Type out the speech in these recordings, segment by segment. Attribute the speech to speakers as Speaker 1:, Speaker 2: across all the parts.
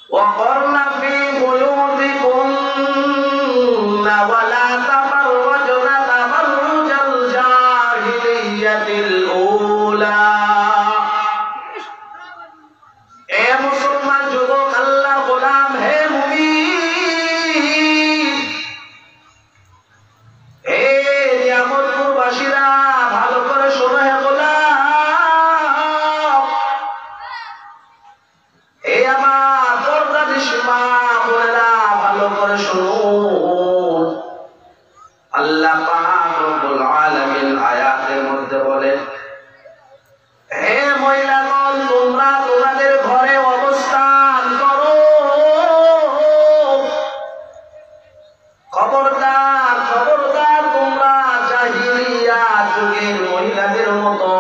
Speaker 1: وقرن في بيوتكن ولا تبرجن تبرج الجاهلية الأولى এ মুসলমান যুবক আল্লাহর গোলাম হে মুমিন হে নিয়ামতপুরবাসীরা ভালো করে শোনো হে গোলাম হে আমার পর্দানিস মা বোনেরা ভালো করে শোনো আল্লাহ পাক রব্বুল আলামিন আয়াতের মধ্যে বলেন হে মহিলাগণ তোমরা তোমাদের ঘরে অবস্থান করো খবরদার খবরদার তোমরা জাহিলিয়া যুগের মহিলাদের মতো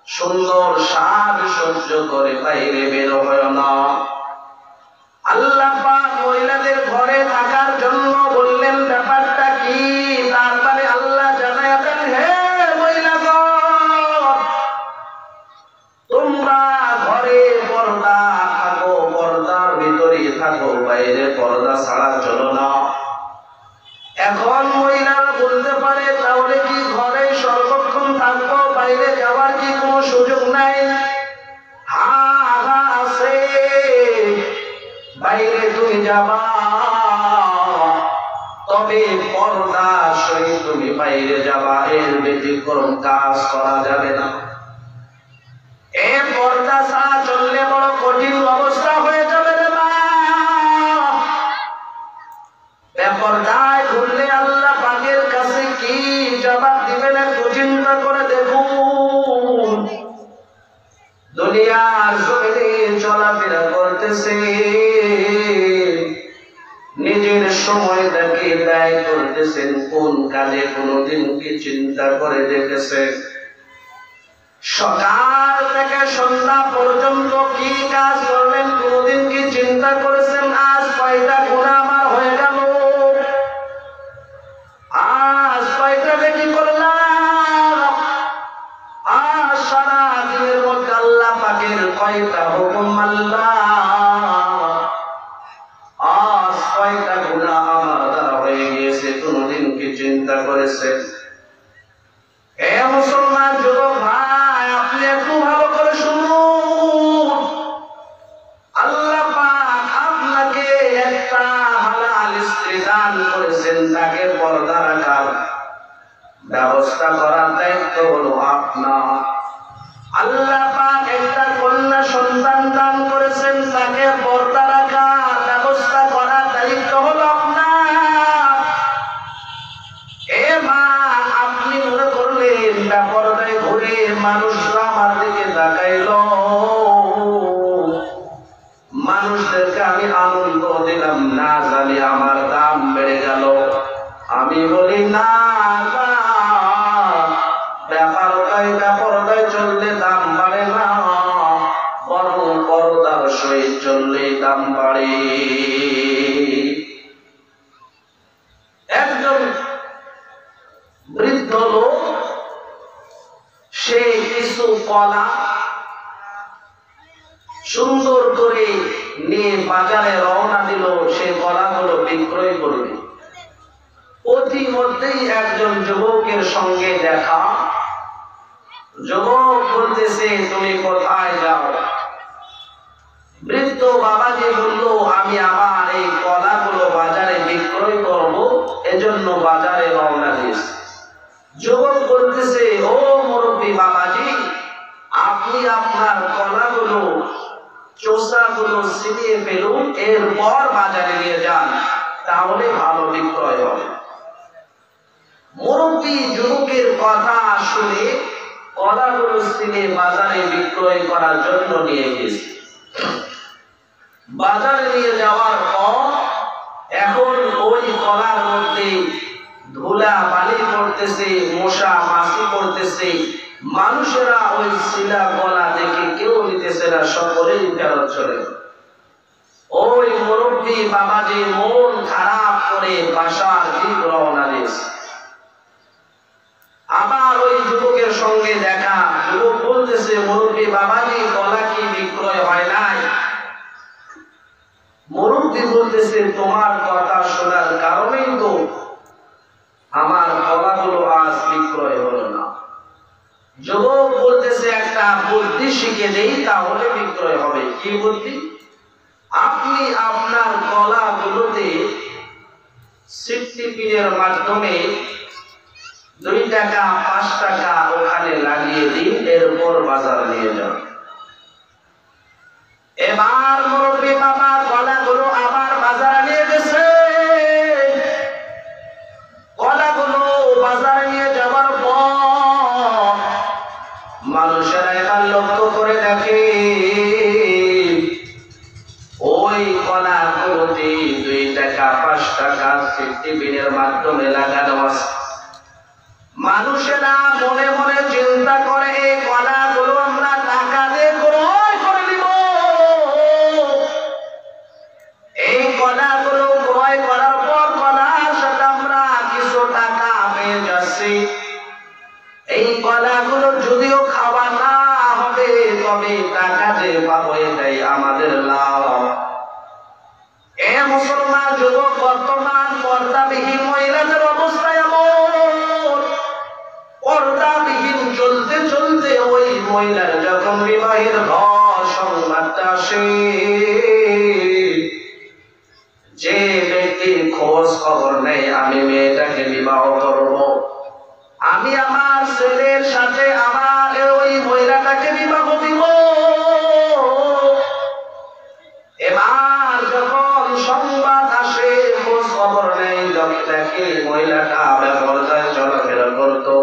Speaker 1: সুন্দর সাজসজ্জ করে বাইরে বের হয় না আল্লাহ পাক মহিলাদের ঘরে থাকার জন্য বললেন ব্যাপারটা কি তারপরে আল্লাহ জানায় দেন হে মহিলাগণ তোমরা ঘরে পর্দা থাকো পর্দার ভিতরে থাকো বাইরে পর্দা ছাড়া চলো না এখন মহিলারা বলতে পারে তাহলে কি ঘরে সর্বক্ষণ থাকবো বাইরে যাওয়ার কি কোনো সুযোগ নাই হ্যাঁ আছে বাইরে তুমি যাবা তবে পর্দা সহিত তুমি বাইরে যাবা এর ব্যতিক্রম কাজ করা যাবে না এ পর্দা ছাড়া চললে বড় কঠিন অবস্থা হয়ে যাবে রে মা বেপরদায় ঘুরলে আল্লাহ পাকের কাছে কি জবাব দিবেন একটু চিন্তা করে দেখুন দুনিয়ার জমিনে চলাফেরা করতেছে নিজের সময়টাকে ব্যয় করতেছেন কোন কাজে কোনদিন কি চিন্তা করে দেখেছেন সকাল থেকে সন্ধ্যা পর্যন্ত কি কাজ করলেন কোনদিন কি চিন্তা করেছেন আজ কয়টা গুনাহ আমার হয়ে গেল আজ কয়টা নেকি করলাম আজ সারা দিনের মধ্যে আল্লাহ পাকের কয়টা হুকুম মানলাম আজ কয়টা গুনাহ আমার দ্বারা হয়ে গিয়েছে কোনদিন কি চিন্তা করেছেন হে মুসলমান যুবক ভাই আপনি একটু ভালো করে শুনুন আল্লাহ পাক আপনাকে একটা হালাল স্ত্রী দান করেছেন তাকে পর্দা রাখার ব্যবস্থা করার দায়িত্ব হলো আপনার আল্লাহ পাক একটা কন্যা সন্তান দান করেছেন তাকে পর্দা রাখার ব্যবস্থা করার দায়িত্ব হলো আপনার এ মা আপনি মনে করলেন পর্দায় ঘুরে মানুষরা আমার দিকে তাকাইল মানুষদেরকে আমি আনন্দ দিলাম না জানি আমার দাম বেড়ে গেল আমি বলি না ব্যাপারটায় চললে দাম বাড়ে না বরং পর্দার সহিত চললে দাম বাড়ে একজন বৃদ্ধ লোক সে কিছু কলা সুন্দর করে নিয়ে বাজারে রওনা দিল সে কলাগুলো বিক্রয় করবে অতিমধ্যেই একজন যুবকের সঙ্গে দেখা যুবক বলতেছে তুমি কোথায় যাও বৃদ্ধ বাবাজি বলল আমি আমার এই কলাগুলো বাজারে বিক্রয় করব এজন্য বাজারে রওনা দিয়েছি যুবক বলতেছে ও মুরব্বী বাবাজি আপনি আপনার কলাগুলো চোষাগুলো ছিলিয়ে ফেলুন এরপর বাজারে নিয়ে যান তাহলে ভালো বিক্রয় হবে মুরব্বী যুবকের কথা শুনে কলাগুলো ছিলিয়ে বাজারে বিক্রয় করার জন্য নিয়ে গেছে বাজারে নিয়ে যাওয়ার পর এখন ওই কলার মধ্যে ধুলা বালি পড়তেছে মশা মাছি পড়তেছে মানুষেরা ওই শিলা কলা দেখে কেউ নিতেছে না সকলেই ফেরত চলে ওই মুরব্বী বাবাজি মন খারাপ করে বাসার দিক রওনা দিয়েছে আবার ওই যুবকের সঙ্গে দেখা যুবক বলতেছে মুরব্বী বাবাজি কলা কি বিক্রয় হয় নাই বলতেছে তোমার কথা শোনার কারণেই তো আমার কলাগুলো আজ বিক্রয় হলো না। যুবক বলতেছে একটা বুদ্ধি শিখে দেই তাহলে বিক্রয় হবে। কি বুদ্ধি? আপনি আপনার কলাগুলোতে সিটিপিনের মাধ্যমে 2 টাকা 5 টাকা ওখানে লাগিয়ে দিন, এরপর বাজার নিয়ে যান। এবার মুরব্বী বাবা কলাগুলো আবার বাজারে নিয়ে গেছে। কলাগুলো বাজারে নিয়ে যাওয়ার পর মানুষেরা এবার লক্ষ্য করে দেখে ওই কলাগুলোতে 2 টাকা 5 টাকা সিটিপিনের মাধ্যমে লাগানো আছে। মানুষেরা মনে মনে চিন্তা করে এই কলাগুলো আমরা টাকা দিয়ে ক্রয় করে নিব। এই কলাগুলো ক্রয় করার পর কলার সাথে আমরা কিছু টাকা পেয়ে যাচ্ছি। এই কলাগুলো যদিও খাওয়া না হবে, তবে টাকা যে পাবো এটাই আমাদের লাভ। এ মুসলমান যুবক, বর্তমান পর্দাবিহীন মহিলাদের অবস্থা এমন, পর্দাবিহীন চলতে চলতে ওই মহিলার যখন বিবাহের ঘর সংবাদটা আসে, যে ব্যক্তির খোঁজ খবর নেই আমি মেয়েটাকে বিবাহ করব, আমি আমার ছেলের সাথে আমার ওই মহিলাটাকে বিবাহ দিব, এবার যখন সংবাদ আসে খোঁজ খবর নেই, দেখে মহিলাটা বেপরদায় চলাফেরা করতো।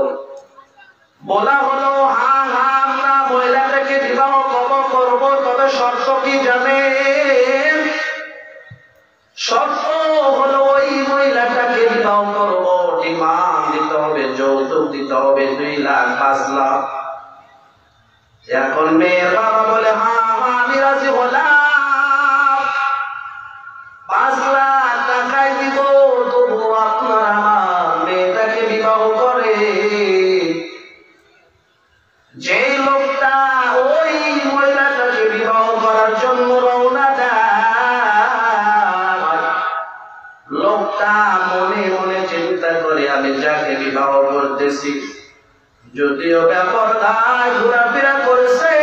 Speaker 1: বলা হলো হ্যাঁ হ্যাঁ আমরা মহিলাটাকে বিবাহ করব, তবে শর্ত কি জানেন? শর্ত হলো ওই মহিলাটাকে বিবাহ করব, ডিমান্ড দিতে হবে, যৌতুক দিতে হবে 2 লাখ 5 লাখ। এখন মেয়ের বাবা বলে হ্যাঁ হ্যাঁ আমি রাজি হলাম, 5 লাখ টাকায় দিব, তবু আপনার আমার মেয়েটাকে বিবাহ করে। যে লোকটা ওই মহিলাটাকে বিবাহ করার জন্য রওনা দেয়, লোকটা মনে মনে চিন্তা করে আমি যাকে বিবাহ করতেছি যদিও বেপরদায় ঘোরাফেরা করেছে,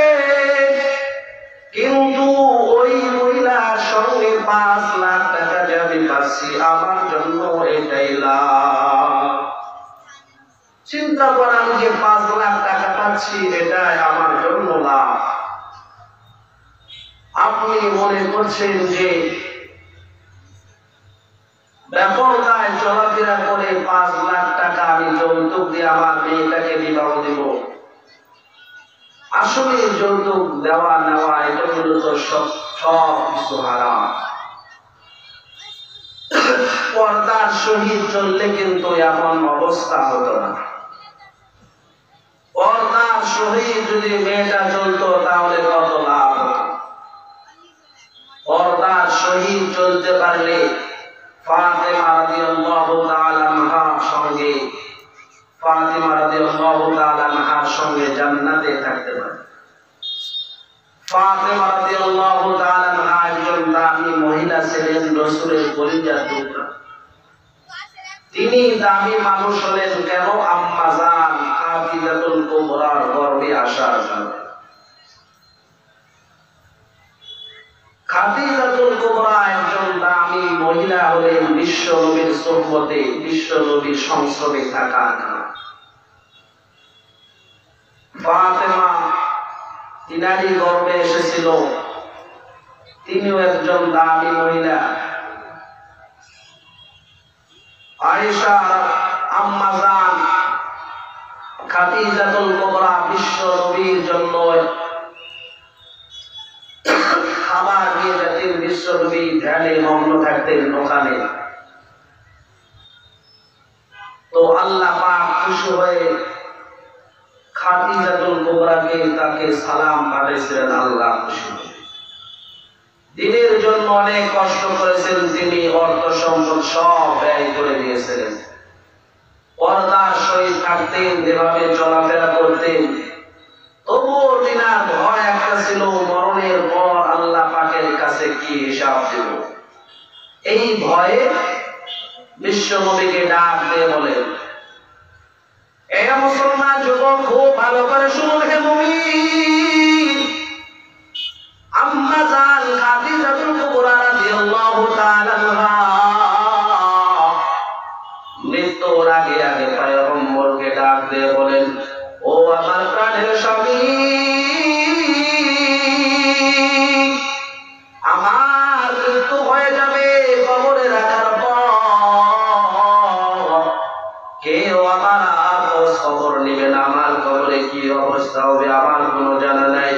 Speaker 1: কিন্তু ওই মহিলার সঙ্গে 5 লাখ টাকা যে আমি পাচ্ছি আমার জন্য এটাই লাভ। চিন্তা করেন, আমি যে 5 লাখ টাকা পাচ্ছি এটাই আমার জন্য লাভ। আপনি মনে করছেন যে বেপরদায় চলাফেরা করে 5 লাখ টাকা আমি যৌতুক দিয়ে আমার মেয়েটাকে বিবাহ দিব। আসলে যৌতুক দেওয়া নেওয়া এটা মূলত সব কিছু হারাম। পর্দার সহিত চললে কিন্তু এমন অবস্থা হতো না। পর্দার সহিত যদি মেয়েটা চলতো তাহলে কত লাভ হতো। পর্দার সহিত চলতে পারলে ফাতেমা রাদিয়াল্লাহু তাআলা আনহার সঙ্গে জান্নাতে থাকতে পারে। ফাতেমা রাদিয়াল্লাহু তাআলা আনহা একজন দামি মহিলা ছিলেন, রাসূলের কলিজার টুকরা। তিনি দামি মানুষ হলেন কেন? আম্মা জান খাদিজাতুল কুবরার গর্ভে আসার কারণে। খাদিজাতুল কুবরা একজন দামি মহিলা হলেন বিশ্ব নবীর সুহবতে, বিশ্ব নবীর সংস্রবে থাকার কারণে। ফাতেমা তিনারই গর্ভে এসেছিল, তিনিও একজন দামি মহিলা। আয়েশা আম্মা জান খাদিজাতুল কুবরা বিশ্ব নবীর জন্য খাবার দিয়ে যেতেন, বিশ্ব নবী ধ্যানে মগ্ন থাকতেন ওখানে। তো আল্লাহ পাক খুশি হয়ে খাদিজাতুল কুবরাকে তাকে সালাম পাঠিয়েছিলেন। আল্লাহ খুশি হয়ে দিনের জন্য অনেক কষ্ট করেছেন তিনি, অর্থ সম্পদ সব ব্যয় করে দিয়েছিলেন। পর্দার সহিত থাকতেন, যেভাবে চলাফেরা করতেন, তবুও তিনার ভয় একটা ছিল, মরণের পর আল্লাহ পাকের কাছে কি হিসাব দেব। এই ভয়ে বিশ্ব নবীকে ডাক দিয়ে বলেন, এ মুসলমান যুবক খুব ভালো করে শুনুন হে মুমিন, আম্মা জান খাদিজাতুল কুবরা রাদিয়াল্লাহু তাআলা আনহা মৃত্যুর আগে আগে পয়গম্বরকে ডাক দিয়ে বলেন, ও আমার প্রাণের স্বামী, আমার মৃত্যু হয়ে যাবে কবরে রাখার পর, কেউ আমার খবর নেবে না, আমার কবরে কি অবস্থা হবে আমার কোনো জানা নাই।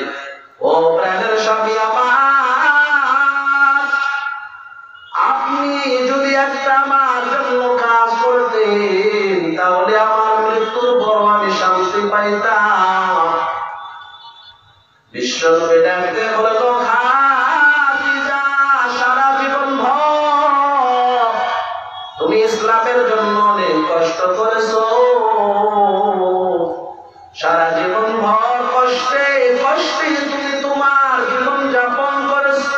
Speaker 1: ও প্রাণের স্বামী আমার, আপনি যদি একটা আমার জন্য কাজ করতেন তাহলে আমার মৃত্যুর পর আমি শান্তি পাইতাম। বিশ্বনবী ডাকতে বলল, খাদিজা, সারা জীবন ভর তুমি ইসলামের জন্য অনেক কষ্ট করেছো, সারা জীবন ভর কষ্টে কষ্টে তুমি তোমার জীবন যাপন করেছো।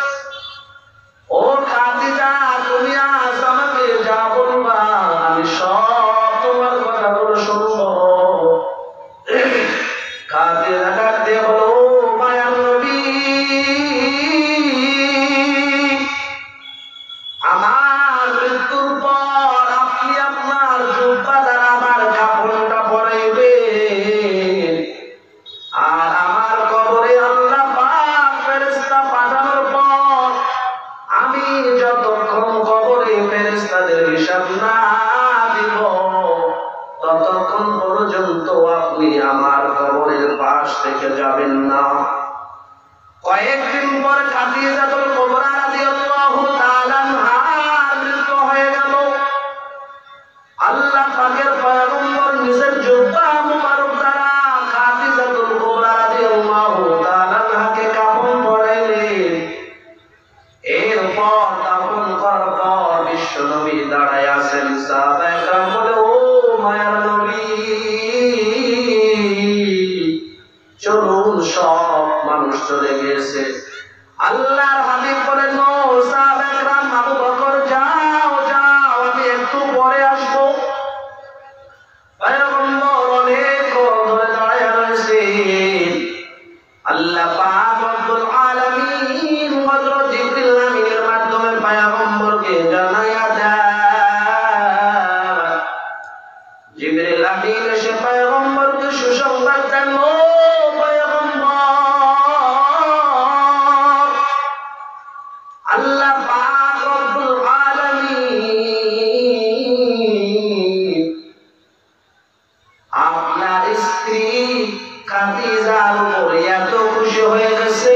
Speaker 1: ও খাদিজা, তুমি আজ আমাকে যা বলবা আমি সব তোমার কথাগুলো শুনবো। খাদিজা ডাকতে বলো, মায়ার নবী, আমার মৃত্যুর পর আপনি আপনার জুব্বা দ্বারা আমার কাপড়টা পরাইবেন, আর আমার কবরে আল্লাহ পাক ফেরেশতা পাঠানোর পর আমি যতক্ষণ কবরে ফেরেশতাদের হিসাব না দিব ততক্ষণ পর্যন্ত আপনি আমার কবরের পাশ থেকে যাবেন না। কয়েকদিন পর খাদিজাতুল কুবরা রাদিয়াল্লাহু তাআলা আনহার মৃত্যু হয়ে গেল। আল্লাহ পাকের পয়গম্বর নিজের জুব্বা মুবারক দ্বারা খাদিজাতুল কুবরা রাদিয়াল্লাহু তাআলা আনহাকে কাফন পরাইলেন। এরপর দাফন করার পর বিশ্ব নবী দাঁড়ায় আছেন, সাহাবায়ে কেরাম বলে, ও মায়ার নবী, চলুন, সব মানুষ চলে গিয়েছে। আল্লাহর হাবিব বলেন, ও সাহাবায়ে কেরাম, আবু বকর যাও যাও, আমি একটু পরে আসবো। পয়গম্বর অনেকক্ষণ ধরে দাঁড়ায় রয়েছেন। আল্লাহ পাক রব্বুল আলামিন হযরত জিবরিল আমিনের মাধ্যমে পয়গম্বরকে জানায়া দেন। জিবরিল আমিন এসে পয়গম্বরকে সুসংবাদ দেন, ও পয়গম্বর, আল্লাহ পাক রব্বুল আলামিন আপনার স্ত্রী খাদিজার উপরে এত খুশি হয়ে গেছে,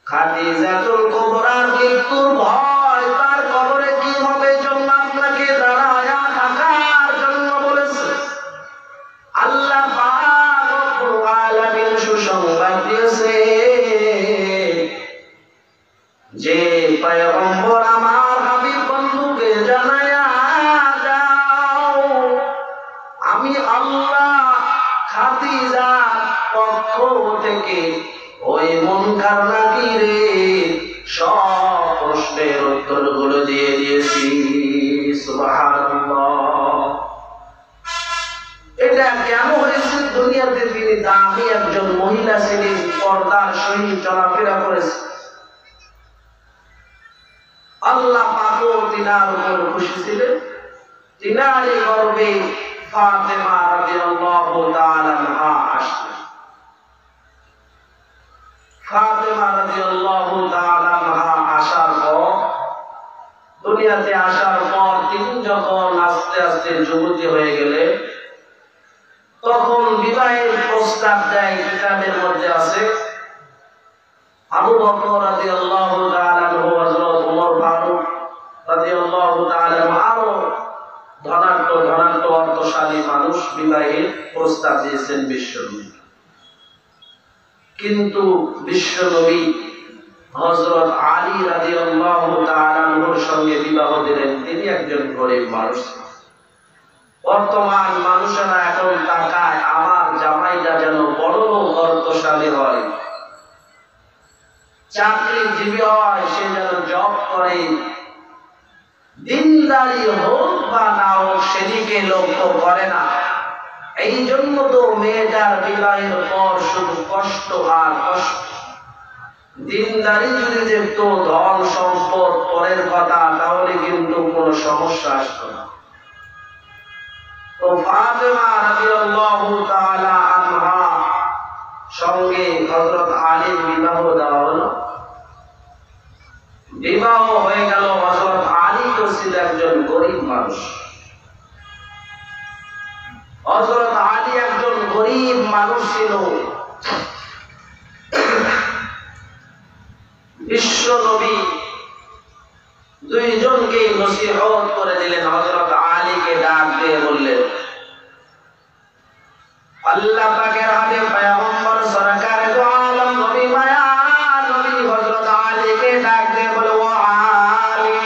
Speaker 1: খাদিজাতুল কুবরার মৃত্যুর ভয় তার কবরে কি হবে জন্য আপনাকে দাঁড়ায়া থাকার জন্য বলেছে। আল্লাহ পাক রব্বুল আলামিন সুসংবাদ দিয়েছে যে পয়গম্বর আমার হাবিব বন্ধুকে জানায়া দাও, আমি আল্লাহ খাদিজার পক্ষ থেকে ওই মুনকার নাকিরের সব প্রশ্নের উত্তরগুলো দিয়ে দিয়েছি। সুবহানাল্লাহ। এটা কেন হয়েছে? দুনিয়াতে তিনি দামি একজন মহিলা ছিলেন, পর্দার সহিত চলাফেরা করেছে। আল্লাহ পাকও তিনার উপর খুশি ছিলেন। তিনারই গর্ভে ফাতেমা রাদিয়াল্লাহু তাআলা আনহা আসলেন। ফাতেমা রাদিয়াল্লাহু তাআলা আনহা আসার পর, দুনিয়াতে আসার পর তিনি যখন আস্তে আস্তে যুবতী হয়ে গেলেন তখন বিবাহের প্রস্তাব দেয়। কিতাবের মধ্যে আছে আবু বকর রাদিয়াল্লাহু তাআলা আনহু, হযরত ওমর ফারুক রাদিয়াল্লাহু তাআলা আরো ধনাঢ্য অর্থশালী মানুষ বিবাহের প্রস্তাব দিয়েছেন বিশ্বনবী। কিন্তু বিশ্বনবী হযরত আলী রাদিয়াল্লাহু তাআলা আনহুর সঙ্গে বিবাহ দিলেন। তিনি একজন গরিব মানুষ। বর্তমান মানুষেরা এখন তাকায় আমার জামাইটা যেন বড় অর্থশালী হয়, চাকরিজীবী হয়, সে যেন জব করে, দিনদারি হোক বা না হোক সেদিকে লক্ষ্য করে না। এই জন্য তো মেয়েটার বিবাহের পর শুধু কষ্ট আর কষ্ট। দিনদারি যদি দেখতো, ধন সম্পদ পরের কথা, তাহলে কিন্তু কোনো সমস্যা আসতো না। তো ফাতেমা রাদিয়াল্লাহু তাআলা আনহা সঙ্গে হযরত আলীর বিবাহ দেওয়া হলো। বিবাহ হয়ে গেল। হযরত আলী তো ছিল একজন গরিব মানুষ। হযরত আলী একজন গরিব মানুষ ছিল। বিশ্ব নবী দুইজনকে নসিহত করে দিলেন। হযরত আলীকে ডাক দিয়ে বললেন, আল্লাহ পাকের হাতে পয়গম্বর সরকার দু আলম নবী মায়া নবী হযরত আলীকে ডাক দিয়ে বলে, ও আলী,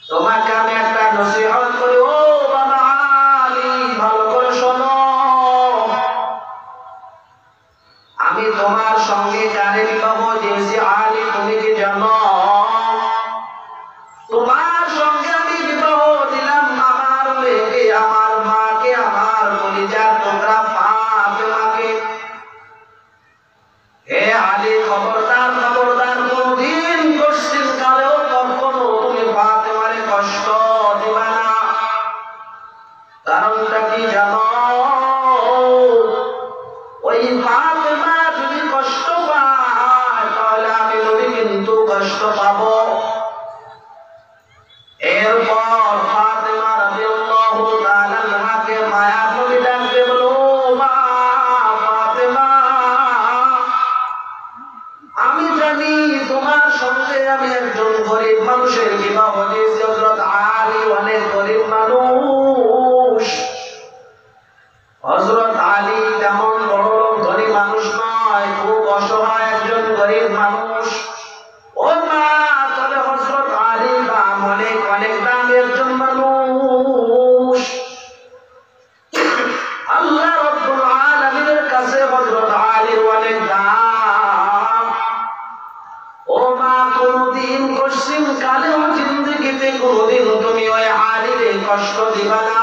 Speaker 1: তোমাকে আমি একটা নসিহত করি। ও বাবা আলী, ভালো করে শোনো। আমি তোমার সঙ্গে কারে বিবাহ দিয়েছি আলী, তুমি কি জানো? তোমার সঙ্গে আমি বিবাহ দিলাম আমার মেয়েকে, আমার মাকে, আমার কলিজার টুকরা ফাতেমাকে। হে আলী, খবরদার খবরদার, কোনদিন কোনদিন কালেও কখনো তুমি ফাতেমারে কষ্ট দিবা না। কারণটা কি জানো? ওই ফাতেমা যদি কষ্ট পায়, তাহলে আমি নবী কিন্তু কষ্ট পাবো। এরপর ফাতেমা রাদিয়াল্লাহু তাআলা আনহাকে মায়া নবী ডাকতে বলল, মা ফাতেমা, আমি জানি তোমার সঙ্গে আমি একজন গরিব মানুষের বিবাহ দিয়েছি। হযরত আলী অনেক গরিব মানুষ। হযরত আলী তেমন বড় লোক ধনী মানুষ নয়, খুব অসহায় একজন গরিব মানুষ। ও মা, তবে হযরত আলী দাম অনেক অনেক দামি একজন মানুষ। আল্লাহ রাব্বুল আলামিনের কাছে হযরত আলীর অনেক দাম। ও মা, কোনদিন কোনদিন কালেও জিন্দেগিতে কোনদিন তুমি ওই আলীরে কষ্ট দিবা না।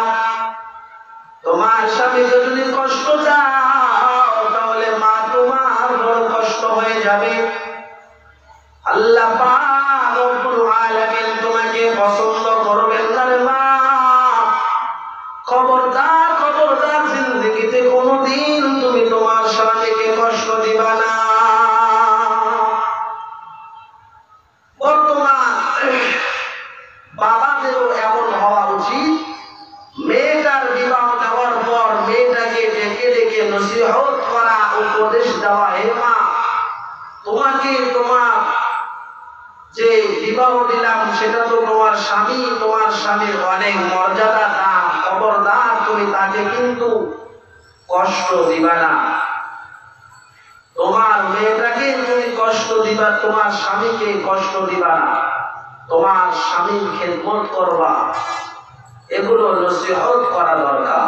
Speaker 1: তোমার স্বামীকে যদি কষ্ট দাও, তাহলে মা তোমার বড় কষ্ট হয়ে যাবে। আল্লাহ পাক রব্বুল আলামিন তোমাকে পছন্দ করবেন না রে মা। খবরদার খবরদার, জিন্দেগিতে কোনদিন তুমি তোমার স্বামীকে কষ্ট দিবা না। বর্তমান বাবাদেরও এমন হওয়া উচিত, মেয়েটার বিবাহ দেওয়ার পর মেয়েটাকে ডেকে ডেকে নসিহত করা, উপদেশ দেওয়া, হে মা, তোমাকে তোমার যে বিবাহ দিলাম সেটা তো তোমার স্বামী, তোমার স্বামীর অনেক মর্যাদা দাম। খবরদার, তুমি তাকে কিন্তু কষ্ট দিবা না। তোমার মেয়েটাকে তুমি কষ্ট দিবা, তোমার স্বামীকে কষ্ট দিবা না। তোমার স্বামীর খেদমত করবা। এগুলো নসিহত করা দরকার।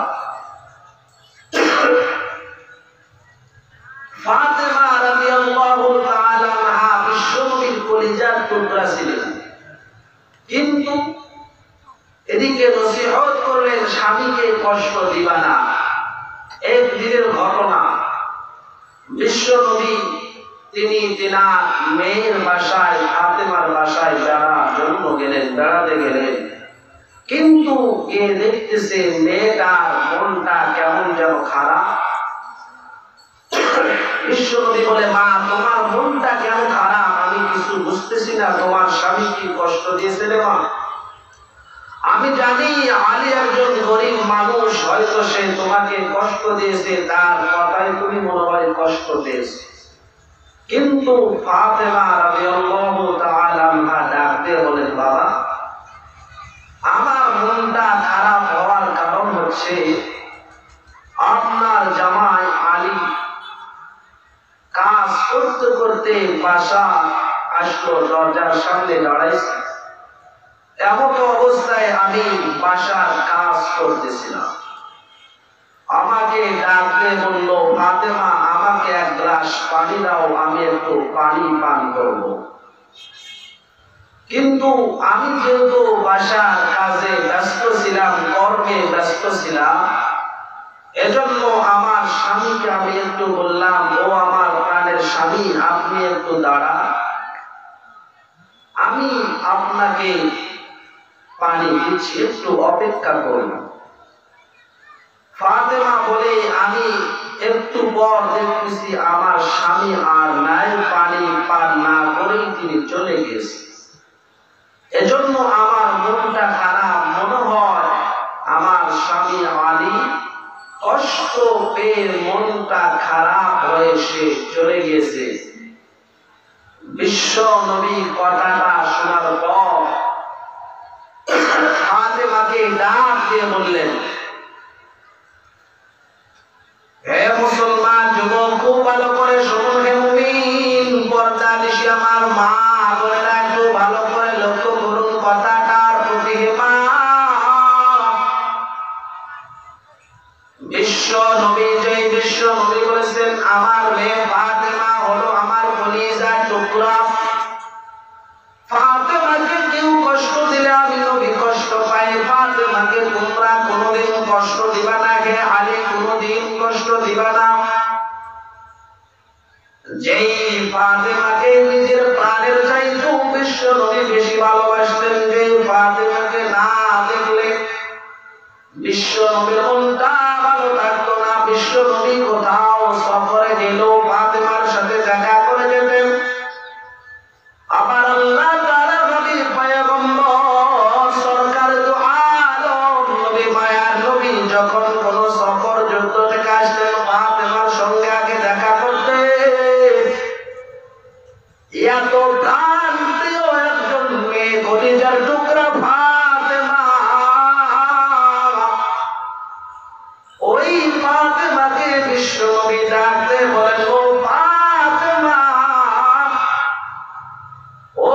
Speaker 1: ফাতেমা রাদিয়াল্লাহু তাআলা আনহা বিশ্বনবীর কলিজার টুকরা ছিলেন, কিন্তু এদিকে নসিহত করলেন স্বামীকে কষ্ট দিবা না। একদিনের ঘটনা, বিশ্বনবী তিনি তিনার মেয়ের বাসায়, ফাতেমার বাসায় বেড়ার জন্য গেলেন, বেড়াতে গেলেন। কিন্তু এ দেখতেছে মেয়েটার মনটা কেমন যেন খারাপ। বিশ্বনবী বলে, মা, তোমার মনটা কেন খারাপ? আমি কিছু বুঝতেছি না। তোমার স্বামী কি কষ্ট দিয়েছে রে মা? আমি জানি আলী একজন গরিব মানুষ, হয়তো সে তোমাকে কষ্ট দিয়েছে, তার কথায় তুমি মনে হয় কষ্ট পেয়েছে। কিন্তু ফাতেমা রাদিয়াল্লাহু তাআলা আনহা ডাক দিয়ে বলেন, বাবা, আমার মনটা খারাপ হওয়ার কারণ হচ্ছে আপনার জামাই আলী কাজ করতে করতে বাসা আসলো, দরজার সামনে দাঁড়াইছে। এমন অবস্থায় আমি বাসার কাজ করতেছিলাম। আমাকে ডাকতে বলল, ফাতেমা, আমাকে এক গ্লাস গ্লাস পানি দাও, আমি একটু পানি পান করব। কিন্তু আমি যেহেতু বাসার কাজে ব্যস্ত ছিলাম, কর্মে ব্যস্ত ছিলাম, এজন্য আমার স্বামীকে আমি একটু বললাম, ও আমার প্রাণের স্বামী, আপনি একটু দাঁড়ান, আমি আপনাকে পানি দিচ্ছি, একটু অপেক্ষা করুন। ফাতেমা বলে, আমি একটু পর দেখতেছি আমার স্বামী আর নাই, পানি পান না করেই তিনি চলে গেছে। এজন্য আমার মনটা খারাপ, মনে হয় আমার স্বামী আলী কষ্ট পেয়ে মনটা খারাপ হয়ে সে চলে গেছে। বিশ্ব নবী কথাটা শোনার পর ফাতেমাকে ডাক দিয়ে বললেন, হে মুসলমান যুবক, খুব ভালো করে শুনুন, হে মুমিন পর্দানিশী আমার মা বোনেরা, একটু ভালো করে লক্ষ্য করুন কথাটার প্রতি। হে মা, বিশ্ব নবী, যেই বিশ্ব নবী বলেছেন আমার মেয়ে ফাতেমা হলো আমার কলিজার টুকরা, ফাতেমাকে কেউ কষ্ট দিলে আমি নবী কষ্ট পাই, ফাতেমাকে তোমরা কোনোদিন কষ্ট দিবা না, হে আলী কোনোদিন কষ্ট দিবা না। যেই ফাতেমাকে নিজের প্রাণের চাইতেও বিশ্ব নবী বেশি ভালোবাসতেন, যে ফাতেমাকে না দেখলে বিশ্ব নবীর মনটা ভালো থাকতো না। বিশ্ব নবী কোথাও সফরে গেলেও ফাতেমার সাথে দেখা করে যেতেন। আবার আল্লাহ তাআলা নবী পয়গম্বর সরকার দু আলম নবী মায়ার নবী যখন কোন সফর যুদ্ধ থেকে আসতেন, ফাতেমার সঙ্গে আগে দেখা করতে। এত প্রাণ প্রিয় একজন মেয়ে, কলিজার টুকরা ফাতেমা, ওই ফাতেমাকে বিশ্ব নবী ডাকতে বলেন, ও ফাতেমা, ও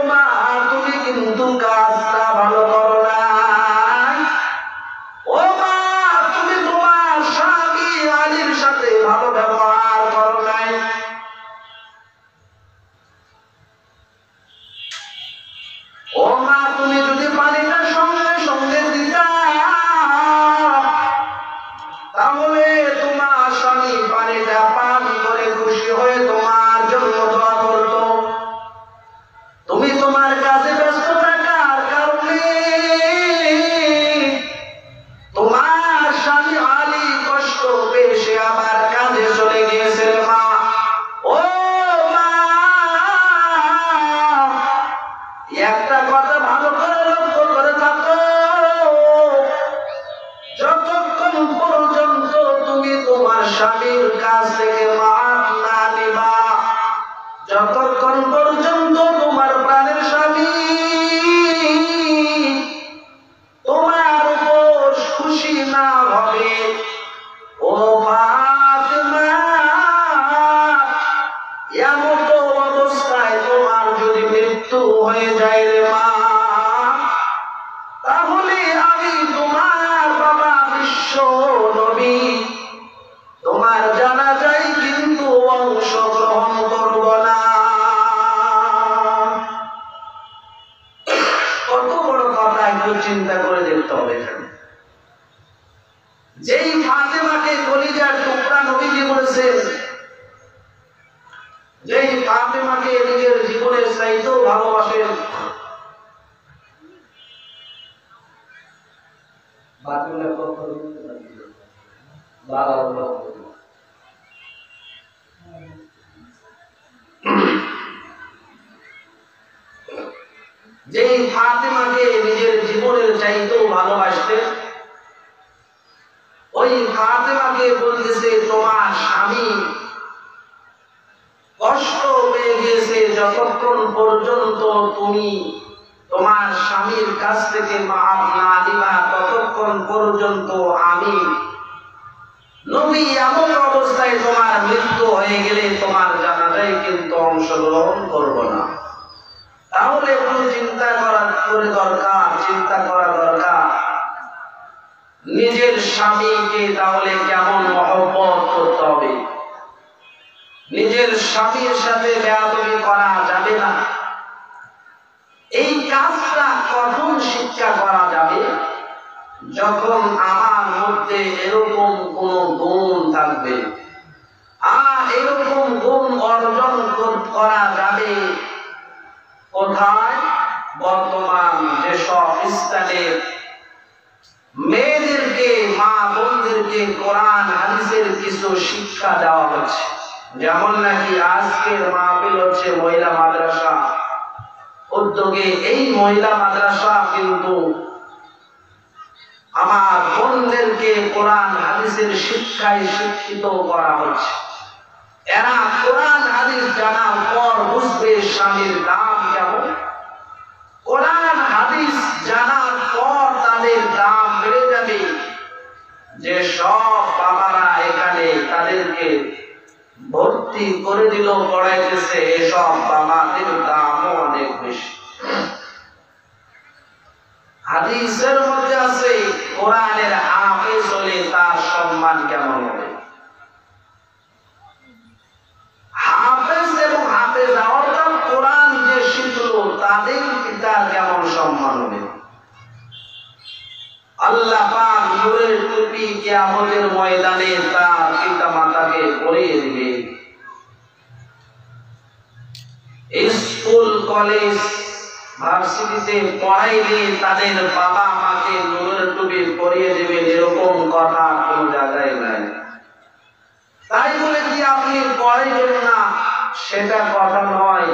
Speaker 1: মা, তুমি কিন্তু কাজটা ভালো করো না। ও মা, তুমি তোমার স্বামী আলীর সাথে ভালো ব্যবহার করো নাই। ও মা, তুমি যদি পানিটা সঙ্গে সঙ্গে দিতা, তাহলে তোমার স্বামী পানিটা পান করে খুশি হয়ে তোমার জন্য দোয়া করত। তুমি তোমার কাজে ব্যস্ত থাকার কারণে তোমার স্বামী আলী কষ্ট পেয়ে সে আবার কাজে চলে গিয়েছে। মা, ও মা, একটা কথা ভালো করে লক্ষ্য করে থাকো, যতক্ষণ পর্যন্ত তুমি তোমার স্বামীর কাছ থেকে মাপ না নিবা, যতক্ষণ পর্যন্ত তোমার প্রাণের স্বামী তোমার উপর খুশি না হবে, ও ফাতেমা, এমন অবস্থায় তোমার যদি মৃত্যু হয়ে যায় রে মা, তাহলে আমি তোমার বাবা বিশ্ব নবী তোমার জানাজায় কিন্তু অংশগ্রহণ করব না। কত বড় কথা, একটু চিন্তা করে দেখতে হবে। এখানে যেই ফাতেমাকে কলিজার টুকরা নবীজি বলেছেন, যেই ফাতেমাকে নিজের জীবনের চাইতেও ভালোবাসেন, যেই ফাতেমাকে নিজের জীবনের চাইতেও ভালোবাসতেন, ওই ফাতেমাকে বলতেছে তোমার স্বামী কষ্ট পেয়ে গেছে, যতক্ষণ পর্যন্ত তুমি তোমার স্বামীর কাছ থেকে মাপ না দিবা, ততক্ষণ পর্যন্ত আমি নবী এমন অবস্থায় তোমার মৃত্যু হয়ে গেলে তোমার জানাজায় কিন্তু অংশগ্রহণ করব না। তাহলে একটু চিন্তা করা দরকার নিজের স্বামীকে তাহলে কেমন মহব্বত করতে হবে। নিজের স্বামীর সাথে বেয়াদবি করা যাবে না। এই কাজটা কখন শিক্ষা করা যাবে? যখন আমার মধ্যে এরকম কোন গুণ থাকবে। আর এরকম গুণ অর্জন করা যাবে কোথায়? বর্তমান যেসব স্থানে মেয়েদেরকে, মা বোনদেরকে কোরআন হাদিসের কিছু শিক্ষা দেওয়া হচ্ছে। যেমন নাকি আজকের মাহফিল হচ্ছে মহিলা মাদ্রাসা উদ্যোগে। এই মহিলা মাদ্রাসা কিন্তু আমার বোনদেরকে কোরআন হাদিসের শিক্ষায় শিক্ষিত করা হচ্ছে। এরা কোরআন হাদিস জানার পর বুঝবে স্বামীর দাম কেমন। কোরআন হাদিস জানার পর তাদের দাম বেড়ে যাবে। যে সব বাবারা এখানে তাদেরকে ভর্তি করে দিল, পড়াইতেছে, এসব বাবাদের দামও অনেক বেশি। হাদিসের মধ্যে আছে কোরআনের হাফেজ হলে তার সম্মান কেমন হবে। হাফেজ এবং হাফেজ অর্থাৎ কোরআন যে শিখলো তাদের পিতার কেমন সম্মান হবে। আল্লাহ পাক নূরের টুপি কিয়ামতের ময়দানে তার পিতা মাতাকে পরিয়ে দিবে। স্কুল কলেজ ভার্সিটিতে পড়াইলে তাদের বাবা মাকে নূরের টুপি পরিয়ে দিবেন, এরকম কথা কোন জায়গায় নাই। তাই বলে কি আপনি পড়াইবেন না সেটা কথা নয়।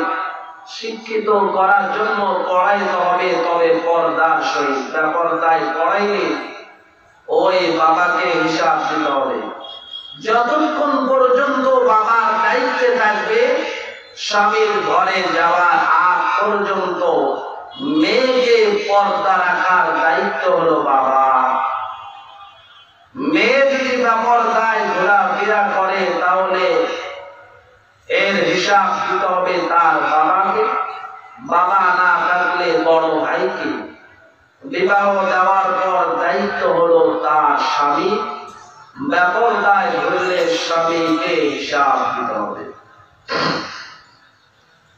Speaker 1: শিক্ষিত করার জন্য পড়াইতে হবে, তবে পর্দার সহিত। বেপরদায় পড়াইলে ওই বাবাকে হিসাব দিতে হবে। যতক্ষণ পর্যন্ত বাবার দায়িত্বে থাকবে, স্বামীর ঘরে যাওয়ার আগ পর্যন্ত মেয়েকে পর্দা রাখার দায়িত্ব হলো বাবা। মেয়ে যদি বেপরদায় ঘোরাফেরা করে তাহলে এর হিসাব দিতে হবে তার বাবাকে। বাবা না থাকলে বড় ভাইকে। বিবাহ দেওয়ার পর দায়িত্ব হলো তার স্বামী। বেপরদায় ঘুরলে স্বামীকে হিসাব দিতে হবে।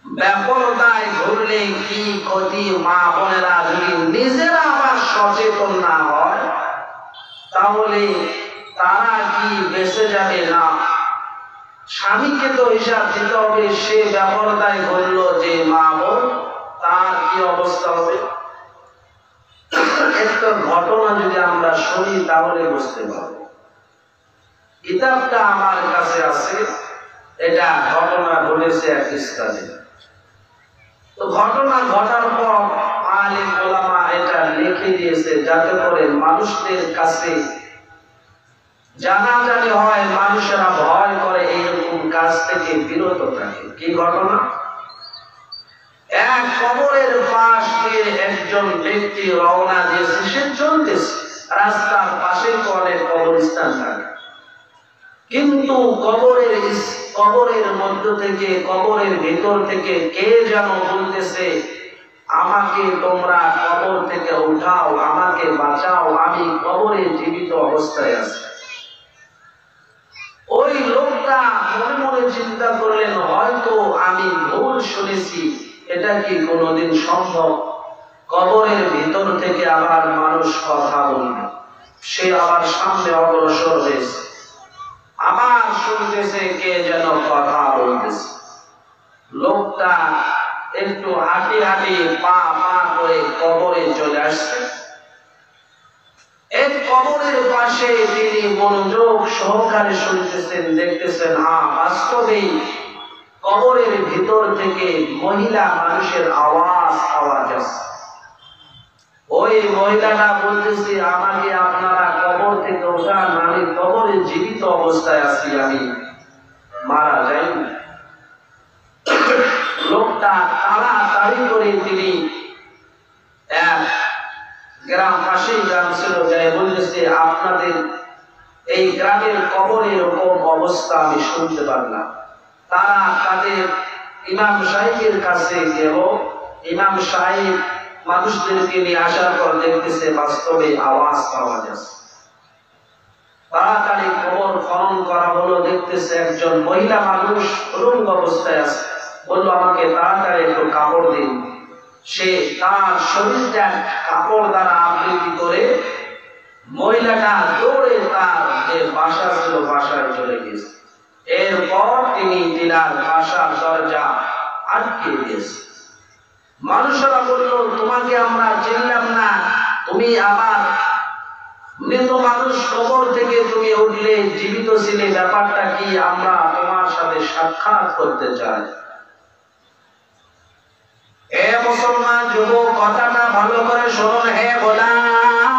Speaker 1: বেপরদায় ঘুরলে কি ক্ষতি? মা বোনেরা যদি নিজেরা আবার সচেতন না হয় তাহলে তারা কি বেঁচে যাবে না? স্বামীকে তো হিসাব দিতে হবে। সে বেপরদায় ঘুরলো যে মা বোন, তার কি অবস্থা হবে? একটা ঘটনা যদি আমরা শুনি তাহলে বুঝতে পারবো। কিতাবটা আমার কাছে আছে, এটা ঘটনা ঘটেছে এক স্থানে। তো ঘটনা ঘটার পর আলেম ওলামা এটা লিখে দিয়েছে যাতে করে মানুষদের কাছে জানাজানি হয়, মানুষেরা ভয় করে এইরকম কাজ থেকে বিরত থাকে। কি ঘটনা? এক কবরের পাশ দিয়ে একজন ব্যক্তি রওনা দিয়েছে। সে চলতেছে, রাস্তার পাশে তো অনেক কবরস্থান থাকে, কিন্তু কবরের মধ্য থেকে, কবরের ভেতর থেকে কে যেন বলতেছে, আমাকে তোমরা কবর থেকে উঠাও, আমাকে বাঁচাও, আমি কবরে জীবিত অবস্থায় আছি। ওই লোকটা মনে মনে চিন্তা করলেন, হয়তো আমি ভুল শুনেছি, এটা কি কোনোদিন সম্ভব? কবরের ভিতর থেকে আবার মানুষ কথা বলবে। সে আবার সামনে অগ্রসর হয়েছে, আবার শুনতেছে কে যেন কথা বলতেছে। লোকটা একটু হাঁটি হাঁটি পা পা করে কবরে চলে আসছে। এক কবরের পাশে তিনি মনোযোগ সহকারে শুনতেছেন, দেখতেছেন বাস্তবেই কবরের ভিতর থেকে মহিলা মানুষের আওয়াজ আসছে। ওই মহিলাটা বলতেছে, আমাকে আপনারা কবর থেকে ওঠান, আমি কবরে জীবিত অবস্থায় আছি, আমি মারা যাইনি। লোকটা তাড়াতাড়ি করে তিনি এক গ্রাম, পাশেই গ্রাম ছিল, যাই বলতেছে, আপনাদের এই গ্রামের কবরে এরকম অবস্থা আমি শুনতে পারলাম। তারা তাদের ইমাম সাহেবের কাছে গেল। ইমাম সাহেব মানুষদেরকে নিয়ে আসার পর দেখতেছে বাস্তবে আওয়াজ পাওয়া যাচ্ছে। তাড়াতাড়ি কবর খনন করা হলো, দেখতেছে একজন মহিলা মানুষ উলঙ্গ অবস্থায় আছে। বলল, আমাকে তাড়াতাড়ি একটু কাপড় দিন। সে তার শরীরটা কাপড় দ্বারা আবৃত করে মহিলাটা দৌড়ে তার যে বাসা ছিল বাসায় চলে গেছে। এরপর তিনি তিনার বাসার দরজা আটকে দিয়েছে। মানুষেরা বলল, তোমাকে আমরা চিনলাম না, তুমি আবার মৃত মানুষ, কবর থেকে তুমি উঠলে, জীবিত ছিলে, ব্যাপারটা কি? আমরা তোমার সাথে সাক্ষাৎ করতে চাই। এ মুসলমান যুবক, কথাটা ভালো করে শুনুন। হে গোলাম,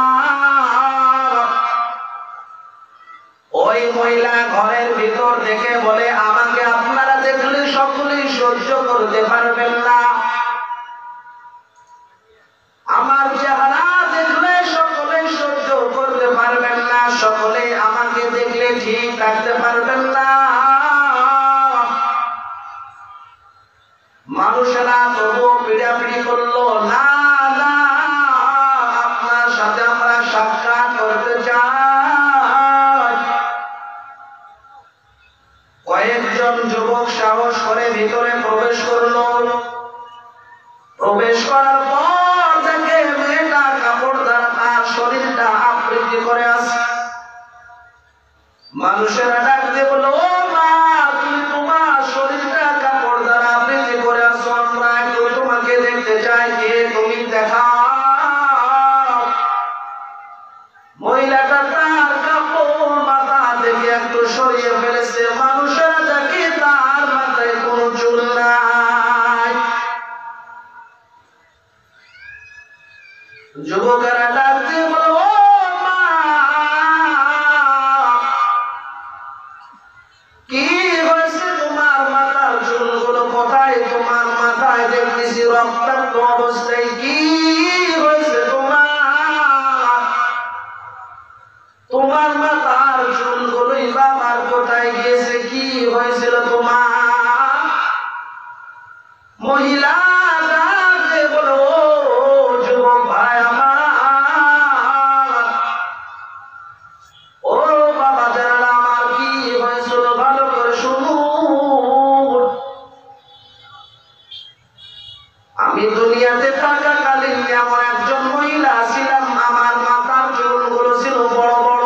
Speaker 1: ওই মহিলা ঘরের ভিতর থেকে বলে, আমাকে আপনারা দেখলে সকলেই সহ্য করতে পারবেন না, আমার চেহারা দেখলে সকলে সহ্য করতে পারবেন না, সকলে আমাকে দেখলে ঠিক রাখতে পারবেন না। মানুষেরা তবুও পিড়াপিড়ি করলো, না না, আপনার সাথে আমরা সাক্ষাৎ করতে চাই। কয়েকজন যুবক সাহস করে ভিতরে প্রবেশ করলো। প্রবেশ করার পর দেখে মেয়েটা কাপড় দ্বারা তার শরীরটা আবৃত করে আছে। মানুষেরা ডাক দিয়ে বলল, ও মা, তুমি তোমার শরীরটা কাপড় দ্বারা আবৃত করে আছো, আমরা একটু তোমাকে দেখতে চাই, কে তুমি? দেখাও। মহিলাটা তার কাপড় মাথা থেকে একটু সরিয়ে ফেলেছে। মানুষেরা দেখে তার মাথায় কোনো চুল নাই। যুবকেরা ডাক দিয়ে বলল, ও মা, কি হয়েছে? তোমার মাথার চুলগুলো কোথায়? তোমার মাথায় দেখতেছি রক্তাক্ত অবস্থায়। কি হয়েছে তোমার? তোমার মাথার চুলগুলোই বাবার কোথায় গিয়েছে? কি হয়েছিল তোমার? মহিলা ডাকে বলো, ও যুবক ভাই আমার, ও বাবা জানালা, আমার কি হয়েছিল ভালো করে শুনুন। আমি দুনিয়াতে থাকাকালীন এমন একজন মহিলা ছিলাম, আমার মাথার চুলগুলো ছিল বড় বড়।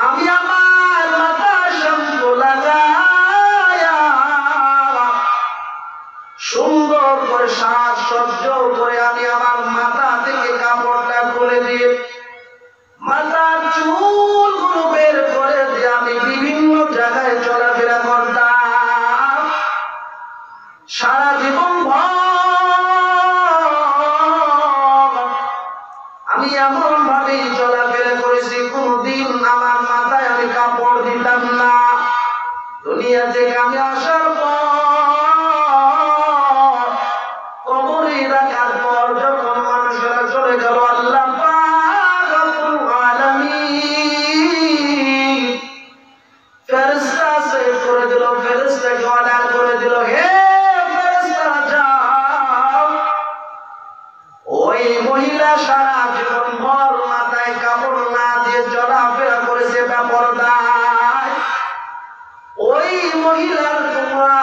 Speaker 1: আমি আমার মাথায় শ্যাম্পু লাগায়া সুন্দর করে সাজসজ্জ করে আমি আমার মাথা থেকে কাপড়টা খুলে দিয়ে মাথার চুলগুলো বের করে দিয়ে আমি বিভিন্ন জায়গায় চলাফেরা করতাম। সারা জীবন আমি এমন ভাবেই চলাফেরা করেছি, কোনদিন আমার মাথায় আমি কাপড় দিতাম না। দুনিয়া থেকে আমি আসার পর, কবরে রাখার পর, যখন মানুষেরা চলে গেল, আল্লাহ পাক রব্বুল আলামিন ফেরেশতা সেট করে দিল, ফেরেশতাকে অর্ডার করে দিল, হে ফেরেশতারা যাও, ওই মহিলা সারা জীবন ভর মাথায় কাপড় না দিয়ে চলাফেরা করেছে বেপরদায়, ওই মহিলার তোমরা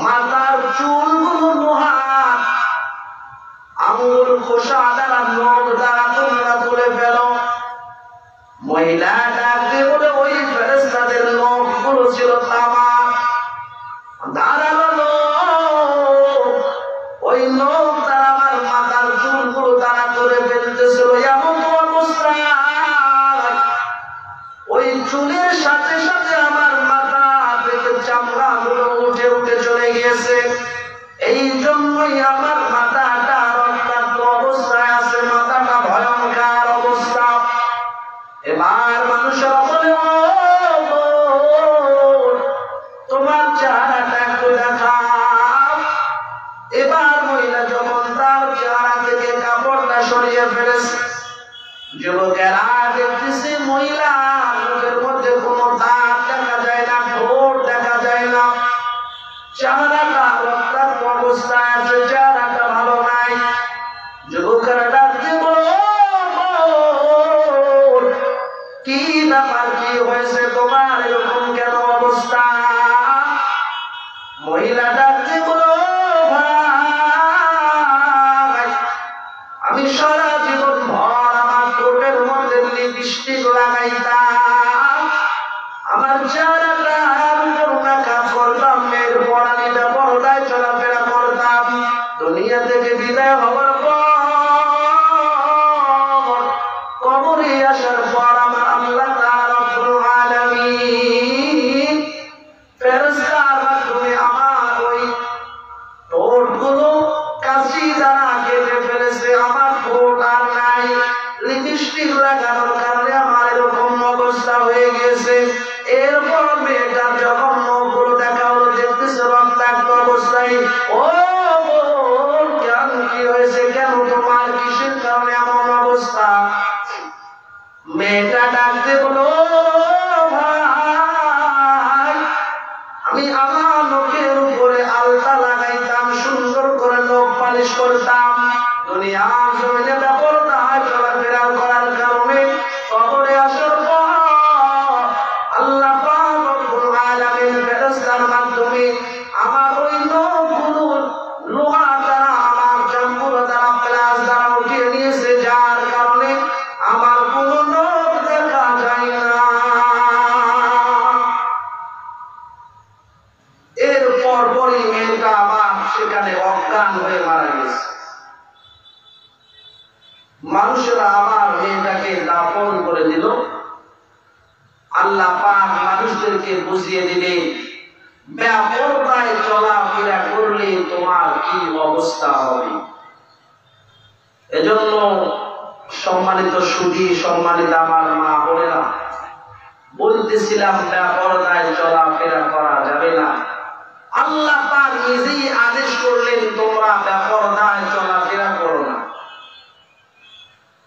Speaker 1: মাথার চুলগুলো লোহার আঙুল খোসা দ্বারা, নখ দ্বারা তোমরা তুলে ফেলো। মহিলা ডাকতে বলে, ওই ফেরেশতাদের নখগুলো ছিল তামার ধারালো, ওই নখ দ্বারা আমার মাথার চুলগুলো তারা তুলে ফেলতেছিল। এমন অবস্থা, ওই চুলের সাথে সাথে আমার মাথা থেকে চামড়া গুলো উঠে উঠে চলে গিয়েছে। এই জন্যই আমার মাথাটা রক্তাক্ত অবস্থায় আছে, মাথাটা ভয়ঙ্কর অবস্থা। এবার মানুষেরা বলে, ও তোমার চেহারাটা একটু দেখাও। এবার মহিলা যখন তার চেহারা থেকে কাপড়টা সরিয়ে ফেলেছে, যুবকেরা দেখতেছে মহিলা মুখের মধ্যে কোনো দাঁত দেখা যায় না, ঠোঁট দেখা যায় না, চেহারাটা রক্তাক্ত অবস্থায় আছে, চেহারাটা ভালো নাই। যুবকেরা ডাক দিয়ে বলো, অবস্থা। মহিলাটা যে বলো ভাই, আমি সারা জীবন ভর আমার ঠোঁটের মধ্যে লিপস্টিক লাগাইতাম, আমার চেহারাটা মেকআপ করতাম, মেয়ের পড়ানিটা পর্দায় চলাফেরা করতাম। দুনিয়া থেকে বিদায় হওয়ার পর, কবরে আসার পর আমার আল্লাহ তাআলা রব্বুল আলামিন ফেরেশতার মাধ্যমে আমার ওই ঠোঁটগুলো কাঁচি দ্বারা কেটে ফেলেছে। আমার ঠোঁট আর নাই, লিপস্টিক লাগানোর কারণে আমার এরকম অবস্থা হয়ে গেছে। এরপর মেয়েটার যখন মুখগুলো দেখা হলো, দেখতেছে রক্তাক্ত অবস্থায়। ও কেন, কি হয়েছে, কেন তোমার, কিসের কারণে এমন অবস্থা? মেয়েটা ডাকতে বলো ভাই, আমি আমার লোকের উপরে আলতা লাগাইতাম, সুন্দর করে নখ পালিশ করতাম, দুনিয়ার জমিনে বেপরদায় চলাফেরা করার কারণে কবরে আসার পর আল্লাহ পাক রব্বুল আলামিন ফেরেশতার মাধ্যমে আমার ওই নখগুলো লোহা দ্বারা, আমার জাম্বুর দ্বারা, প্লাস দ্বারা উঠিয়ে নিয়েছে, যার কারণে আমার কোনো নখ দেখা যায় না। এরপর পরই মেয়েটা আবার সেখানে অজ্ঞান হয়ে মারা গেছে। মানুষেরা আবার মেয়েটাকে দাফন করে দিল। আল্লাহ পাক মানুষদেরকে বুঝিয়ে দিলেন, বেপরদায় চলাফেরা করলে তোমার কি অবস্থা হবে। এজন্য সম্মানিত সুধী, সম্মানিত আমার মা বোনেরা, বলতেছিলাম বেপরদায় চলাফেরা করা যাবে না। আল্লাহ পাক নিজেই আদেশ করলেন, তোমরা বেপরদায় চলাফেরা করো না।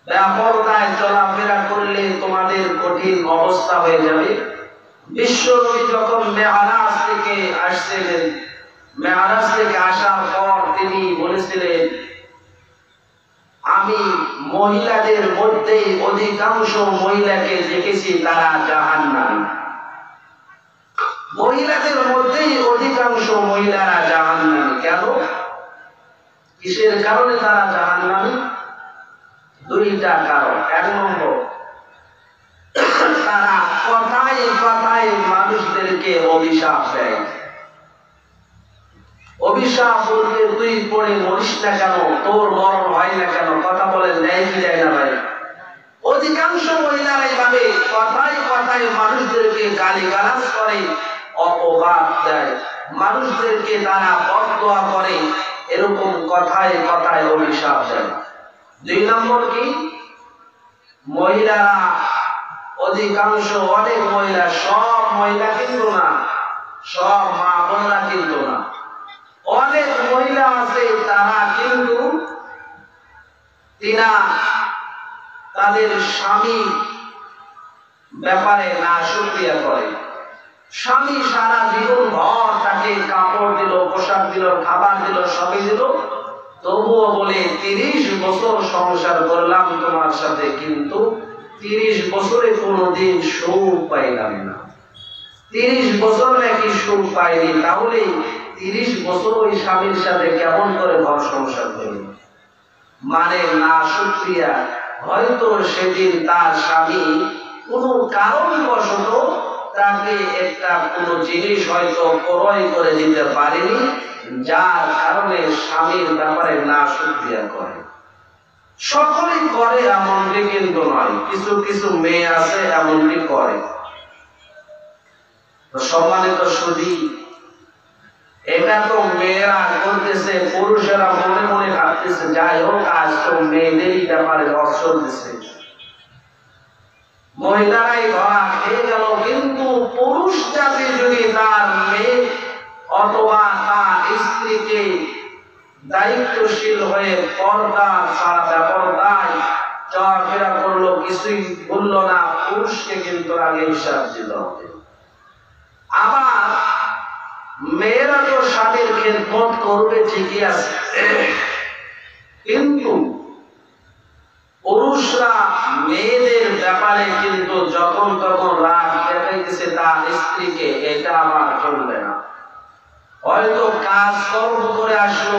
Speaker 1: বেপরদায় চলাফেরা করলে তোমাদের কঠিন অবস্থা হয়ে যাবে। বিশ্বনবী যখন মেরাজ থেকে আসছিলেন, মেরাজ থেকে আসার পর তিনি বলেছিলেন, আমি মহিলাদের মধ্যে অধিকাংশ মহিলাকে দেখেছি তারা জাহান্নামী। মহিলাদের মধ্যেই অধিকাংশ মহিলারা জাহান্নামী। কেন, কিসের কারণে তারা জাহান্নামী? দুইটা কারণ। এক নম্বর, তারা কথায় কথায় মানুষদেরকে অভিশাপ দেয়। অভিশাপ বলতে, তুই পড়ে মরিস না কেন, তোর মরণ হয় না কেন, কথা বলে দেয় কি দেয় না ভাই? অধিকাংশ মহিলারা এইভাবে কথায় কথায় মানুষদেরকে গালিগালাজ করে, অপবাদ দেয়, মানুষদেরকে তারা বদদোয়া করে, এরকম কথায় কথায় অভিশাপ দেয়। দুই নম্বর কি, মহিলারা অধিকাংশ, অনেক মহিলা, সব মহিলা কিন্তু না, সব মা বোনরা কিন্তু না, অনেক মহিলা আছে তারা কিন্তু তাদের স্বামী ব্যাপারে নাশুকরিয়া করে। স্বামী সারা জীবন ভর তাকে কাপড় দিল, পোশাক দিল, খাবার দিল, সবই দিল, তবুও বলে 30 বছর সংসার করলাম তোমার সাথে, কিন্তু 30 বছরে কোনোদিন সুখ পাইলাম না। 30 বছর নাকি সুখ পাইনি, তাহলে 30 বছর ওই স্বামীর সাথে কেমন করে ঘর সংসার করবে? মানে নাশুকরিয়া। হয়তো সেদিন তার স্বামী কোনো কারণবশত তাকে একটা কোনো জিনিস হয়তো ক্রয় করে দিতে পারেনি, যার কারণে স্বামীর ব্যাপারে নাশুকরিয়া করে। সকলেই করে এমনটি কিন্তু নয়, কিছু কিছু মেয়ে আছে এমনটি করে। সম্মানিত সুধী, এটা তো মেয়েরা করতেছে, পুরুষেরা মনে মনে ভাবতেছে যাই হোক, আজ তো মেয়েদেরই ব্যাপারে রস চলতেছে, মহিলারাই ধরা খেয়ে গেল। কিন্তু পুরুষ জাতি যদি তার মেয়ে অথবা তার স্ত্রীকে দায়িত্বশীল হয়ে পর্দা ছাড়া বেপরদায় চলাফেরা করলো, কিছুই বলল না, পুরুষকে কিন্তু আগে হিসাব দিতে হবে। আবার মেয়েরা তো স্বামীর খেদমত করবে ঠিকই আছে, কিন্তু পুরুষরা মেয়েদের ব্যাপারে কিন্তু যখন তখন রাগ দেখাইতেছে, তা সন্তান স্ত্রীকে, এটা আমার চলবে না। হয়তো কাজ কর্ম করে আসলো,